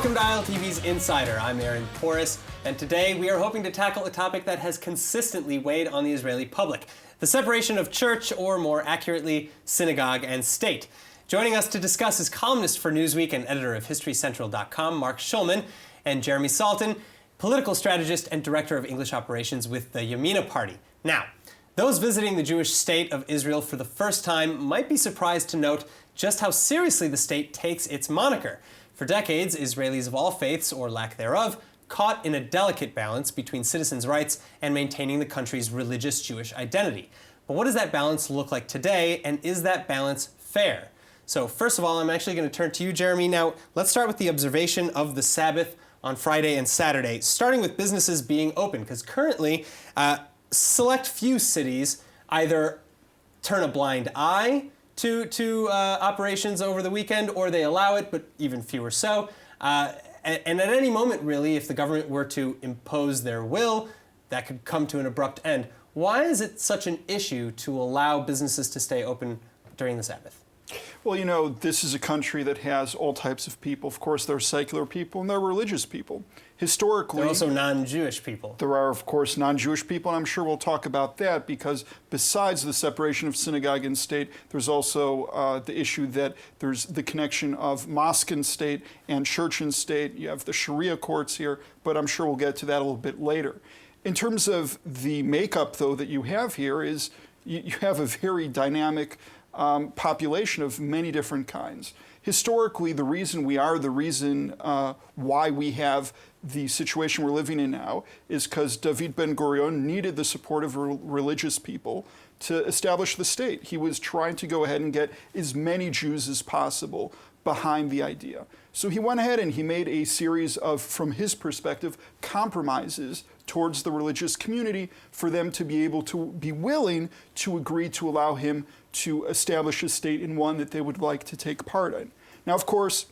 Welcome to ILTV's Insider. I'm Aaron Porras, and today we are hoping to tackle a topic that has consistently weighed on the Israeli public: the separation of church, or more accurately, synagogue and state. Joining us to discuss is columnist for Newsweek and editor of HistoryCentral.com, Mark Schulman, and Jeremy Salton, political strategist and director of English operations with the Yamina Party. Now, those visiting the Jewish state of Israel for the first time might be surprised to note just how seriously the state takes its moniker. For decades, Israelis of all faiths, or lack thereof, caught in a delicate balance between citizens' rights and maintaining the country's religious Jewish identity. But what does that balance look like today, and is that balance fair? So first of all, I'm actually going to turn to you, Jeremy. Now, let's start with the observation of the Sabbath on Friday and Saturday, starting with businesses being open, because currently, select few cities either turn a blind eye to operations over the weekend, or they allow it, but even fewer so. And at any moment, really, if the government were to impose their will, that could come to an abrupt end. Why is it such an issue to allow businesses to stay open during the Sabbath? Well, you know, this is a country that has all types of people. Of course, there are secular people and there are religious people. Historically, there are also non-Jewish people. There are, of course, non-Jewish people, and I'm sure we'll talk about that, because besides the separation of synagogue and state, there's also the issue that there's the connection of mosque and state and church and state. You have the Sharia courts here, but I'm sure we'll get to that a little bit later. In terms of the makeup, though, that you have here is you have a very dynamic population of many different kinds. Historically, the reason why we have the situation we're living in now is because David Ben-Gurion needed the support of religious people to establish the state. He was trying to go ahead and get as many Jews as possible behind the idea. So he went ahead and he made a series of, from his perspective, compromises towards the religious community for them to be able to be willing to agree to allow him to establish a state in one that they would like to take part in. Now, of course,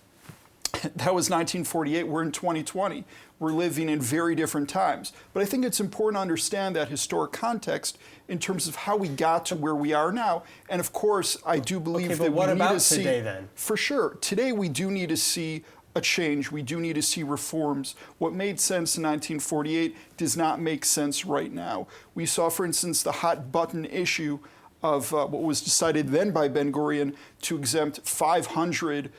that was 1948. We're in 2020. We're living in very different times. But I think it's important to understand that historic context in terms of how we got to where we are now. And of course, I do believe that we need to see... today, then? For sure. Today, we do need to see a change. We do need to see reforms. What made sense in 1948 does not make sense right now. We saw, for instance, the hot button issue of what was decided then by Ben-Gurion to exempt 500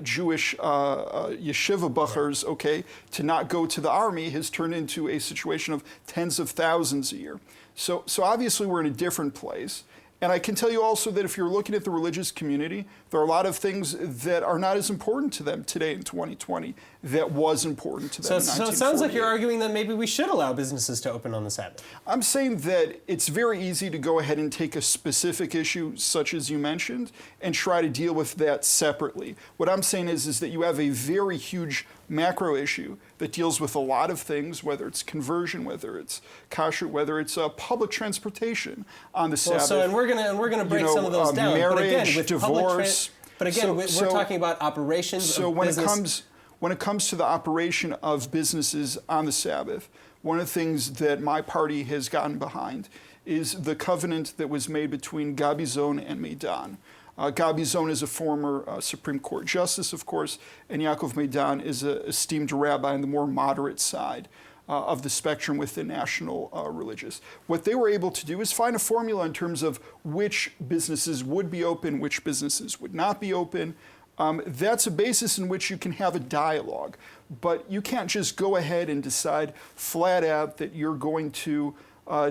Jewish yeshiva bachers, to not go to the army, has turned into a situation of tens of thousands a year. So obviously we're in a different place. And I can tell you also that if you're looking at the religious community, there are a lot of things that are not as important to them today in 2020 that was important to them in 1948. So it sounds like you're arguing that maybe we should allow businesses to open on the Sabbath. I'm saying that it's very easy to go ahead and take a specific issue, such as you mentioned, and try to deal with that separately. What I'm saying is that you have a very huge macro issue that deals with a lot of things, whether it's conversion, whether it's kashrut, whether it's public transportation on the Sabbath. And we're gonna break some of those down. Marriage, but again, with divorce. We're talking about operations. So of when business. when it comes to the operation of businesses on the Sabbath, one of the things that my party has gotten behind is the covenant that was made between Gabizon and Meidan. Gabizon is a former Supreme Court justice, of course, and Yaakov Meidan is an esteemed rabbi on the more moderate side of the spectrum within national religious. What they were able to do is find a formula in terms of which businesses would be open, which businesses would not be open. That's a basis in which you can have a dialogue, but you can't just go ahead and decide flat out that you're going to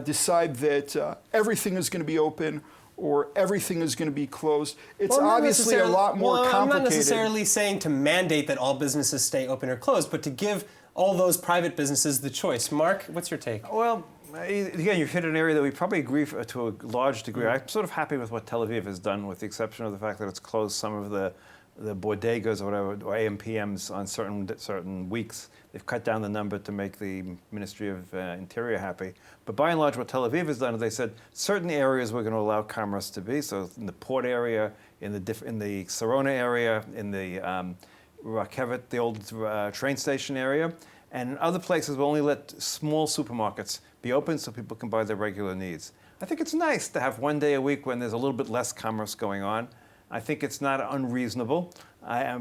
decide that everything is going to be open or everything is going to be closed. It's obviously a lot more complicated. I'm not necessarily saying to mandate that all businesses stay open or closed, but to give all those private businesses the choice. Mark, what's your take? Well, again, you've hit an area that we probably agree to a large degree. I'm sort of happy with what Tel Aviv has done, with the exception of the fact that it's closed some of the bodegas or whatever, or AMPMs on certain weeks. They've cut down the number to make the Ministry of Interior happy. But by and large, what Tel Aviv has done is they said certain areas we're going to allow commerce to be. So in the port area, in the Sarona area, in the Rakevet, the old train station area, and in other places we'll only let small supermarkets be open so people can buy their regular needs. I think it's nice to have one day a week when there's a little bit less commerce going on. I think it's not unreasonable. I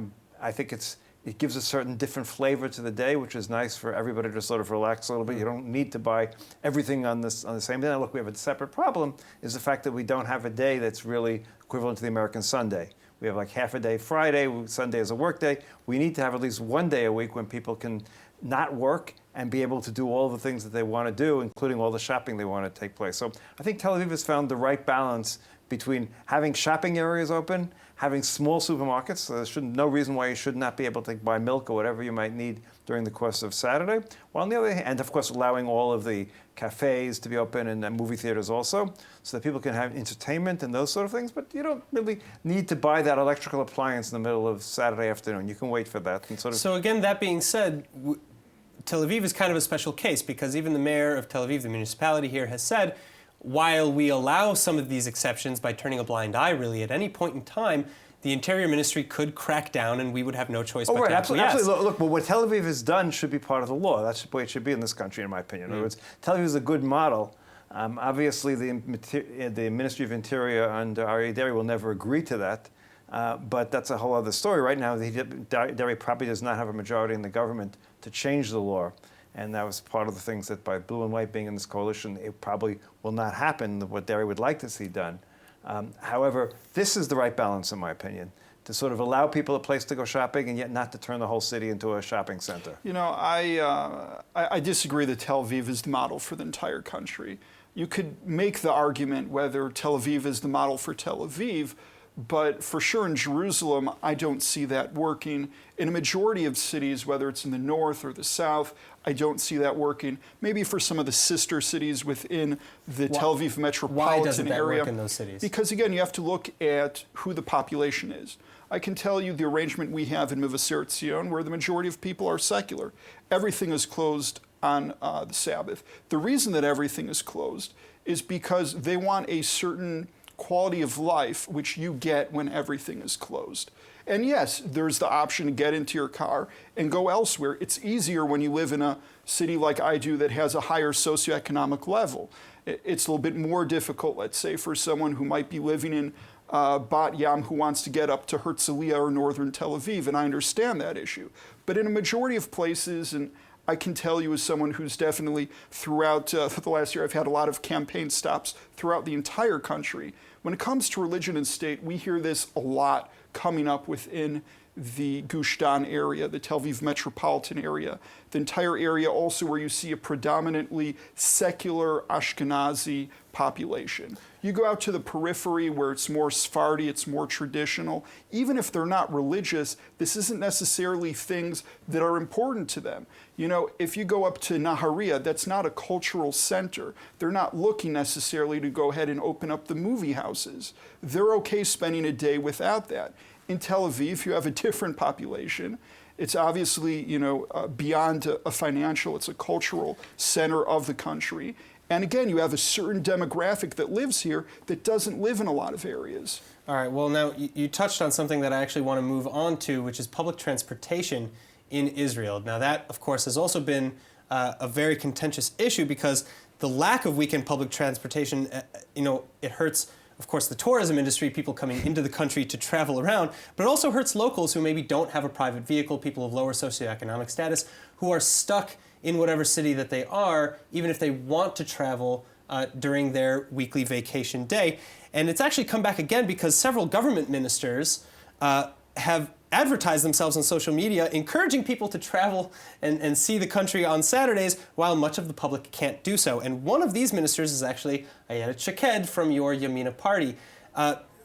think it's It gives a certain different flavor to the day, which is nice for everybody to sort of relax a little bit. You don't need to buy everything on the same day. Now, look, we have a separate problem, is the fact that we don't have a day that's really equivalent to the American Sunday. We have like half a day Friday, Sunday is a work day. We need to have at least one day a week when people can not work and be able to do all the things that they want to do, including all the shopping they want to take place. So I think Tel Aviv has found the right balance between having shopping areas open, having small supermarkets, so there's no reason why you should not be able to buy milk or whatever you might need during the course of Saturday, while on the other hand, and of course allowing all of the cafes to be open and movie theaters also, so that people can have entertainment and those sort of things, but you don't really need to buy that electrical appliance in the middle of Saturday afternoon. You can wait for that. And sort of. So again, that being said, Tel Aviv is kind of a special case because even the mayor of Tel Aviv, the municipality here, has said, while we allow some of these exceptions by turning a blind eye, really, at any point in time, the Interior Ministry could crack down and we would have no choice but to absolutely, acquiesce. absolutely. Look, but what Tel Aviv has done should be part of the law. That's the way it should be in this country, in my opinion. In other words, Tel Aviv is a good model. Obviously, the Ministry of Interior under Aryeh Deri will never agree to that, but that's a whole other story. Right now, Deri probably does not have a majority in the government to change the law. And that was part of the things that by Blue and White being in this coalition, it probably will not happen, what Deri would like to see done. However, this is the right balance, in my opinion, to sort of allow people a place to go shopping and yet not to turn the whole city into a shopping center. You know, I disagree that Tel Aviv is the model for the entire country. You could make the argument whether Tel Aviv is the model for Tel Aviv, but for sure in Jerusalem, I don't see that working. In a majority of cities, whether it's in the north or the south, I don't see that working. Maybe for some of the sister cities within the Tel Aviv metropolitan area. Why doesn't that work in those cities? Because again, you have to look at who the population is. I can tell you the arrangement we have in Mevaseret Zion, where the majority of people are secular. Everything is closed on the Sabbath. The reason that everything is closed is because they want a certain quality of life which you get when everything is closed. And yes, there's the option to get into your car and go elsewhere. It's easier when you live in a city like I do that has a higher socioeconomic level. It's a little bit more difficult, let's say, for someone who might be living in Bat Yam who wants to get up to Herzliya or northern Tel Aviv, and I understand that issue. But in a majority of places, and I can tell you as someone who's definitely throughout the last year, I've had a lot of campaign stops throughout the entire country. When it comes to religion and state, we hear this a lot coming up within the Gush Dan area, the Tel Aviv metropolitan area, the entire area also where you see a predominantly secular Ashkenazi population. You go out to the periphery where it's more Sephardi, it's more traditional. Even if they're not religious, this isn't necessarily things that are important to them. You know, if you go up to Nahariya, that's not a cultural center. They're not looking necessarily to go ahead and open up the movie houses. They're okay spending a day without that. In Tel Aviv, you have a different population. It's obviously, you know, beyond a financial, it's a cultural center of the country. And again, you have a certain demographic that lives here that doesn't live in a lot of areas. All right, well, now you touched on something that I actually want to move on to, which is public transportation in Israel. Now that, of course, has also been a very contentious issue because the lack of weekend public transportation, you know, it hurts, of course, the tourism industry, people coming into the country to travel around, but it also hurts locals who maybe don't have a private vehicle, people of lower socioeconomic status, who are stuck in whatever city that they are, even if they want to travel during their weekly vacation day. And it's actually come back again because several government ministers have advertised themselves on social media, encouraging people to travel and see the country on Saturdays, while much of the public can't do so. And one of these ministers is actually Ayelet Shaked from your Yamina party.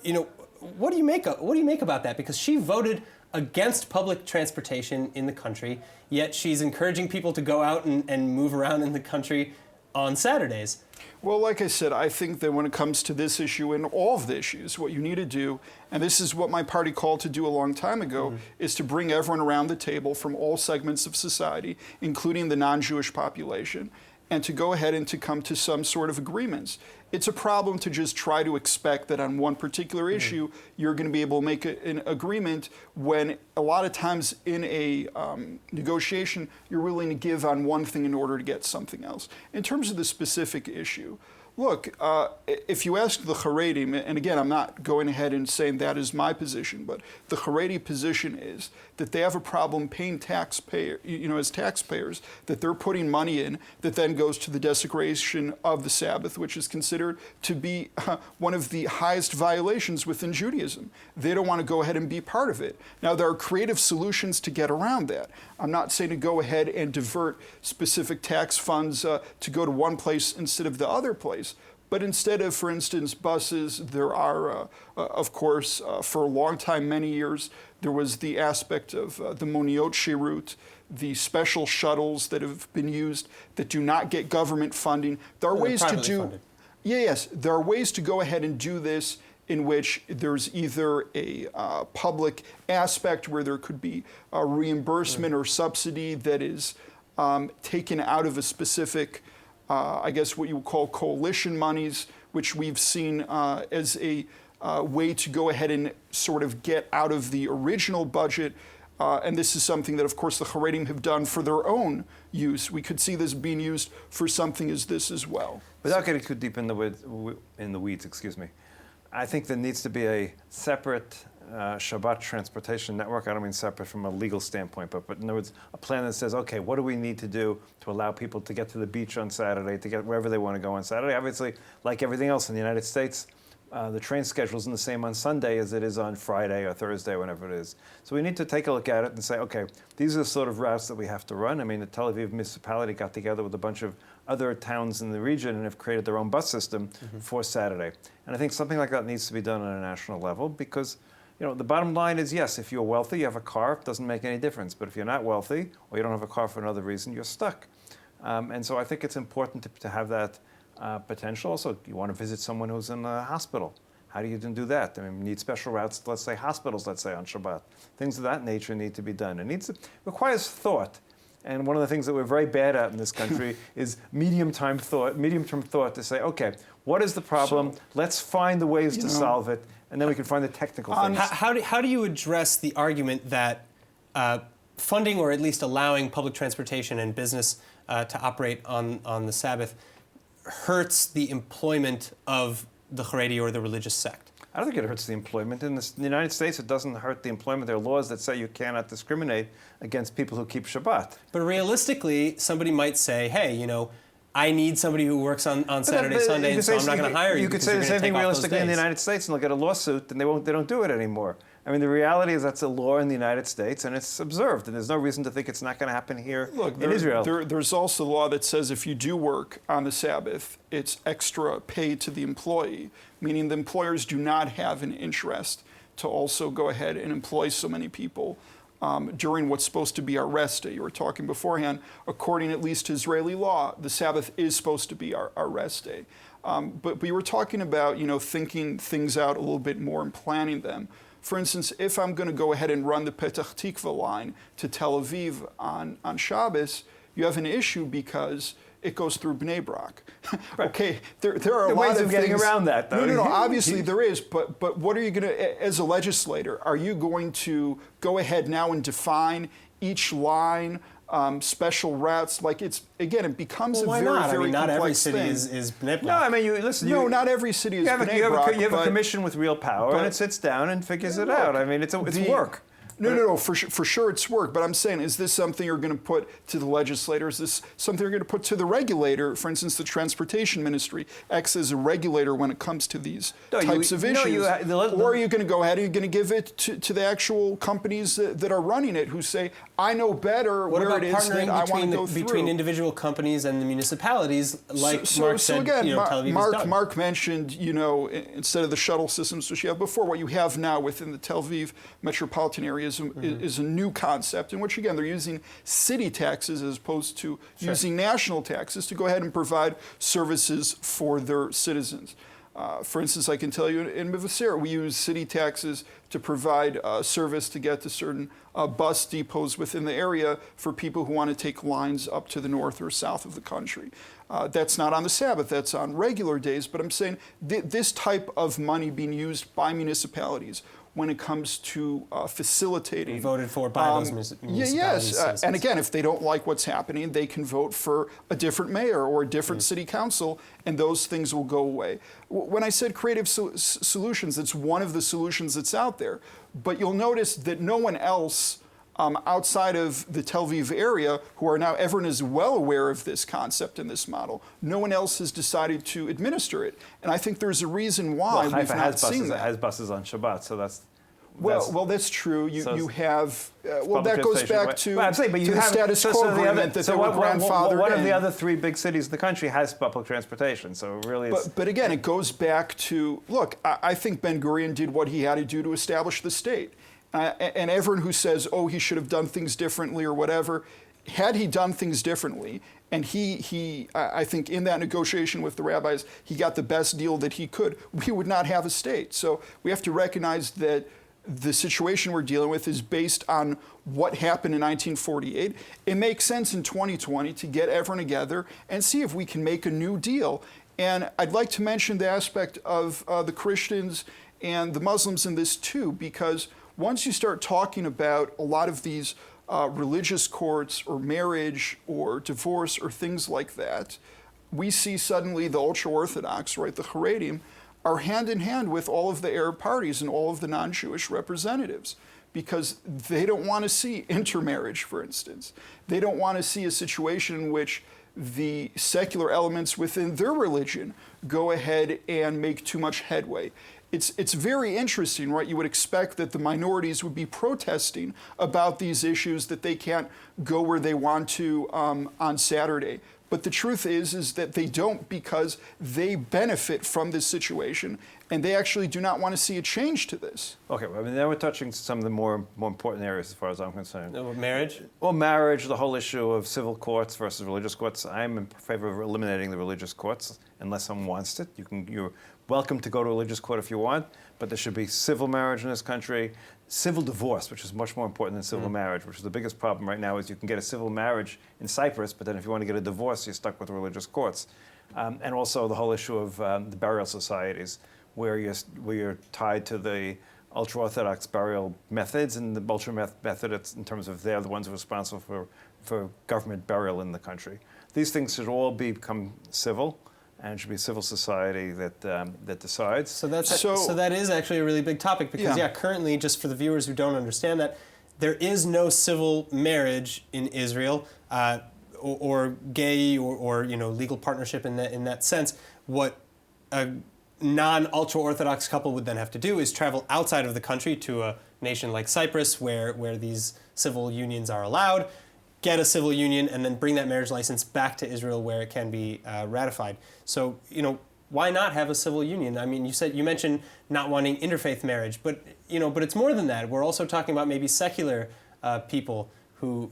You know, what do you make about that? Because she voted against public transportation in the country, yet she's encouraging people to go out and move around in the country on Saturdays. Well, like I said, I think that when it comes to this issue and all of the issues, what you need to do, and this is what my party called to do a long time ago, is to bring everyone around the table from all segments of society, including the non-Jewish population, and to go ahead and to come to some sort of agreements. It's a problem to just try to expect that on one particular issue, you're going to be able to make an agreement when a lot of times in a negotiation, you're willing to give on one thing in order to get something else. In terms of the specific issue, Look, if you ask the Haredim, and again, I'm not going ahead and saying that is my position, but the Haredi position is that they have a problem paying as taxpayers, that they're putting money in that then goes to the desecration of the Sabbath, which is considered to be one of the highest violations within Judaism. They don't want to go ahead and be part of it. Now, there are creative solutions to get around that. I'm not saying to go ahead and divert specific tax funds to go to one place instead of the other place. But instead of, for instance, buses, there are, of course, for a long time, many years, there was the aspect of the Moniot Shirut, the special shuttles that have been used that do not get government funding. There are ways to do. Funded. Yes, there are ways to go ahead and do this in which there's either a public aspect where there could be a reimbursement or subsidy that is taken out of a specific, I guess what you would call coalition monies, which we've seen as a way to go ahead and sort of get out of the original budget. And this is something that, of course, the Haredim have done for their own use. We could see this being used for something as this as well. Without getting too deep in the weeds, I think there needs to be a separate Shabbat transportation network. I don't mean separate from a legal standpoint, but in other words, a plan that says, okay, what do we need to do to allow people to get to the beach on Saturday, to get wherever they want to go on Saturday? Obviously, like everything else in the United States, the train schedule isn't the same on Sunday as it is on Friday or Thursday, whenever it is. So we need to take a look at it and say, okay, these are the sort of routes that we have to run. I mean, the Tel Aviv municipality got together with a bunch of other towns in the region and have created their own bus system for Saturday. And I think something like that needs to be done on a national level because, the bottom line is, yes, if you're wealthy, you have a car, it doesn't make any difference. But if you're not wealthy or you don't have a car for another reason, you're stuck. And so I think it's important to have that potential. Also, you want to visit someone who's in a hospital. How do you do that? I mean, you need special routes, let's say hospitals, on Shabbat. Things of that nature need to be done. It requires thought. And one of the things that we're very bad at in this country is medium-term thought to say, okay, what is the problem? Let's find the ways to solve it, and then we can find the technical things. How do you address the argument that funding or at least allowing public transportation and business to operate on the Sabbath hurts the employment of the Haredi or the religious sect? I don't think it hurts the employment. In the United States, it doesn't hurt the employment. There are laws that say you cannot discriminate against people who keep Shabbat. But realistically, somebody might say, hey, I need somebody who works on Saturday, Sunday, and so I'm not going to hire you. You could say the same thing realistically in the United States, and they'll get a lawsuit, and they don't do it anymore. I mean, the reality is that's a law in the United States, and it's observed, and there's no reason to think it's not going to happen here in Israel. There's also a law that says if you do work on the Sabbath, it's extra pay to the employee, meaning the employers do not have an interest to also go ahead and employ so many people during what's supposed to be our rest day. You were talking beforehand, according at least to Israeli law, the Sabbath is supposed to be our rest day. But we were talking about, thinking things out a little bit more and planning them. For instance, if I'm going to go ahead and run the Petach Tikva line to Tel Aviv on Shabbos, you have an issue because it goes through Bnei Brak. Okay, there are a lot of getting things around that, though. No, obviously there is, but what are you going to, as a legislator, are you going to go ahead now and define each line, special routes? Like it becomes a very not? very not every complex city thing. is Bnei Brak. No, I mean, not every city is Bnei Brak. You have a commission with real power, and it sits down and figures it out. I mean, it's work. No, for sure it's work. But I'm saying, is this something you're going to put to the legislator? Is this something you're going to put to the regulator? For instance, the transportation ministry acts as a regulator when it comes to these types of issues. Or are you going to go ahead and you're going to give it to the actual companies that are running it who say, I know better where it is that I want to go through. Between individual companies and the municipalities, like Mark said, again, Tel Aviv is done. Mark mentioned, instead of the shuttle systems which you have before, what you have now within the Tel Aviv metropolitan area is a new concept in which, again, they're using city taxes as opposed to using national taxes to go ahead and provide services for their citizens. For instance, I can tell you in Mevaseret, we use city taxes to provide service to get to certain bus depots within the area for people who want to take lines up to the north or south of the country. That's not on the Sabbath, that's on regular days, but I'm saying this type of money being used by municipalities, when it comes to facilitating. You voted for by those municipalities. Yes, and again, if they don't like what's happening, they can vote for a different mayor or a different city council, and those things will go away. When I said creative solutions, it's one of the solutions that's out there. But you'll notice that no one else outside of the Tel Aviv area, who are now, everyone is well aware of this concept and this model, no one else has decided to administer it. And I think there's a reason why we've not seen that. It has buses on Shabbat, so that's... Well, that's true. You have... well, that public goes transportation, back to, but I'm saying, but to you the have, status quo agreement that they were grandfathered one of in. the other three big cities in the country has public transportation, so really it's... But again, it goes back to, look, I think Ben-Gurion did what he had to do to establish the state. And everyone who says, oh, he should have done things differently or whatever, had he done things differently, and I think in that negotiation with the rabbis, he got the best deal that he could, we would not have a state. So we have to recognize that the situation we're dealing with is based on what happened in 1948. It makes sense in 2020 to get everyone together and see if we can make a new deal. And I'd like to mention the aspect of the Christians and the Muslims in this too, because once you start talking about a lot of these religious courts or marriage or divorce or things like that, we see suddenly the ultra-Orthodox, right, the Haredim, are hand in hand with all of the Arab parties and all of the non-Jewish representatives, because they don't want to see intermarriage, for instance. They don't want to see a situation in which the secular elements within their religion go ahead and make too much headway. It's very interesting, right? You would expect that the minorities would be protesting about these issues, that they can't go where they want to on Saturday. But the truth is that they don't, because they benefit from this situation, and they actually do not want to see a change to this. Okay, well, I mean, now we're touching some of the more important areas as far as I'm concerned. Marriage? Well, marriage, the whole issue of civil courts versus religious courts. I'm in favor of eliminating the religious courts unless someone wants it. You're welcome to go to a religious court if you want, but there should be civil marriage in this country, civil divorce, which is much more important than civil marriage, which is the biggest problem right now, is you can get a civil marriage in Cyprus, but then if you want to get a divorce, you're stuck with the religious courts. And also the whole issue of the burial societies, where you're tied to the ultra-Orthodox burial methods, and the ultra-method, it's in terms of they're the ones who are responsible for government burial in the country. These things should all become civil, and it should be civil society that decides. So that is actually a really big topic, because currently, just for the viewers who don't understand that, there is no civil marriage in Israel, or gay or legal partnership in that sense. What a non-ultra-Orthodox couple would then have to do is travel outside of the country to a nation like Cyprus, where these civil unions are allowed, get a civil union, and then bring that marriage license back to Israel where it can be ratified. So, why not have a civil union? I mean, you mentioned not wanting interfaith marriage, but it's more than that. We're also talking about maybe secular people who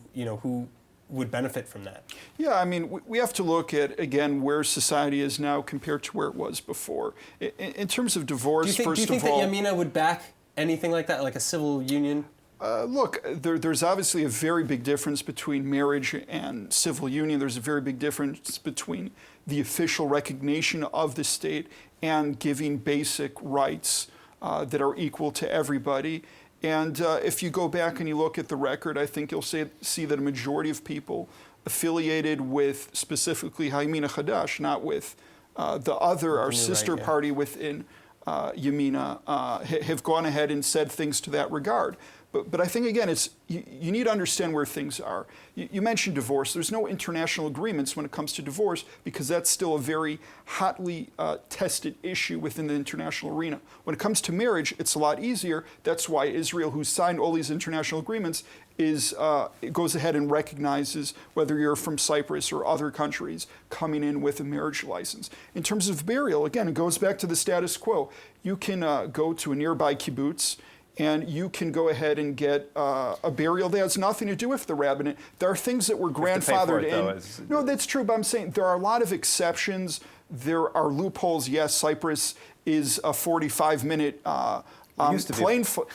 would benefit from that. Yeah, I mean, we have to look at, again, where society is now compared to where it was before. In terms of divorce, do you think that Yamina would back anything like that, like a civil union? Look, there's obviously a very big difference between marriage and civil union. There's a very big difference between the official recognition of the state and giving basic rights that are equal to everybody. And if you go back and you look at the record, I think you'll see that a majority of people affiliated with specifically Yamina Chadash, not with our sister party within Yamina, have gone ahead and said things to that regard. But I think, again, you need to understand where things are. You mentioned divorce. There's no international agreements when it comes to divorce, because that's still a very hotly tested issue within the international arena. When it comes to marriage, it's a lot easier. That's why Israel, who signed all these international agreements, it goes ahead and recognizes whether you're from Cyprus or other countries coming in with a marriage license. In terms of burial, again, it goes back to the status quo. You can go to a nearby kibbutz, and you can go ahead and get a burial that has nothing to do with the rabbinate. There are things that were grandfathered in. No, that's true, but I'm saying there are a lot of exceptions. There are loopholes. Yes, Cyprus is a 45-minute plane flight.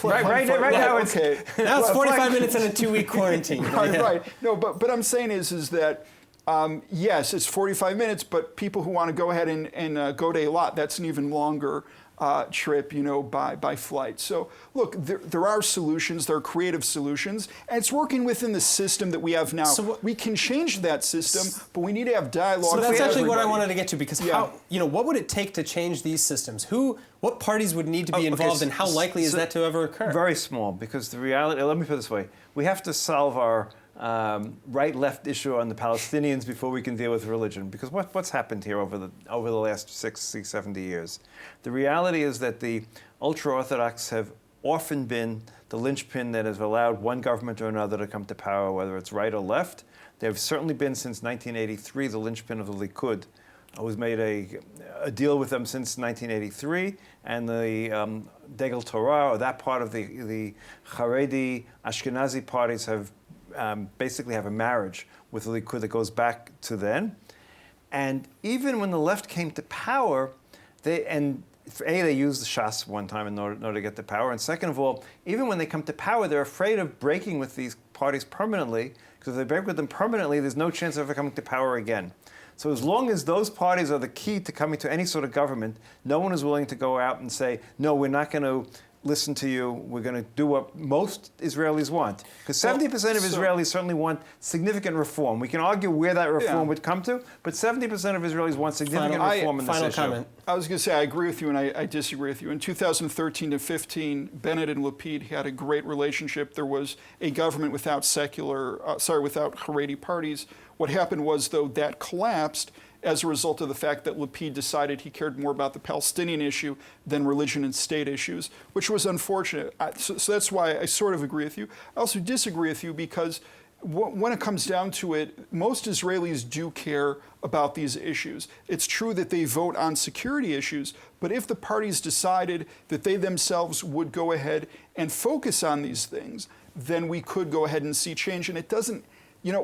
Right now it's okay. Now it's 45 minutes in a 2-week quarantine. Right. No, but I'm saying is that yes, it's 45 minutes, but people who want to go ahead and go to Eilat, that's an even longer trip, by flight. So look, there are solutions, there are creative solutions, and it's working within the system that we have now. So we can change that system, but we need to have dialogue. So that's with actually what I everybody. wanted to get to, because what would it take to change these systems? What parties would need to be involved, and how likely is that to ever occur? Very small, because the reality, let me put it this way, we have to solve our right-left issue on the Palestinians before we can deal with religion. Because what's happened here over the last 60, 70 years? The reality is that the ultra-Orthodox have often been the linchpin that has allowed one government or another to come to power, whether it's right or left. They've certainly been, since 1983, the linchpin of the Likud. Was made a deal with them since 1983, and the Degel Torah, or that part of the Haredi Ashkenazi parties, have basically have a marriage with the Likud that goes back to then. And even when the left came to power, they used the Shas one time in order to get to power, and second of all, even when they come to power, they're afraid of breaking with these parties permanently, because if they break with them permanently, there's no chance of ever coming to power again. So as long as those parties are the key to coming to any sort of government, no one is willing to go out and say, no, we're not going to listen to you, we're going to do what most Israelis want. Because 70% of Israelis certainly want significant reform. We can argue where that reform would come to, but 70% of Israelis want significant reform in this issue. Comment. I was going to say, I agree with you and I disagree with you. In 2013 to 15, Bennett and Lapid had a great relationship. There was a government without without Haredi parties. What happened was, though, that collapsed as a result of the fact that Lapid decided he cared more about the Palestinian issue than religion and state issues, which was unfortunate. So that's why I sort of agree with you. I also disagree with you because when it comes down to it, most Israelis do care about these issues. It's true that they vote on security issues, but if the parties decided that they themselves would go ahead and focus on these things, then we could go ahead and see change. And it doesn't.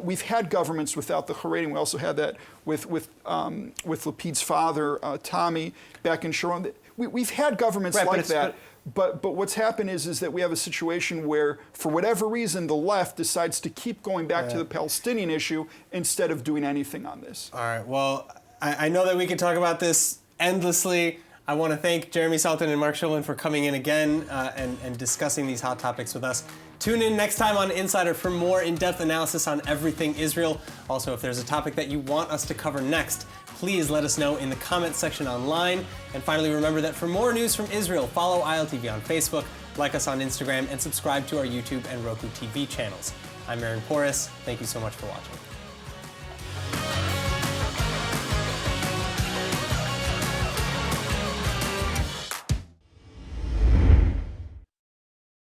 We've had governments without the Haredim. We also had that with Lapid's father, Tommy, back in Sharon. We've had governments like that. But what's happened is that we have a situation where, for whatever reason, the left decides to keep going back to the Palestinian issue instead of doing anything on this. All right. Well, I know that we could talk about this endlessly. I want to thank Jeremy Salton and Mark Sholin for coming in again and discussing these hot topics with us. Tune in next time on Insider for more in-depth analysis on everything Israel. Also, if there's a topic that you want us to cover next, please let us know in the comments section online. And finally, remember that for more news from Israel, follow ILTV on Facebook, like us on Instagram, and subscribe to our YouTube and Roku TV channels. I'm Aaron Porras. Thank you so much for watching.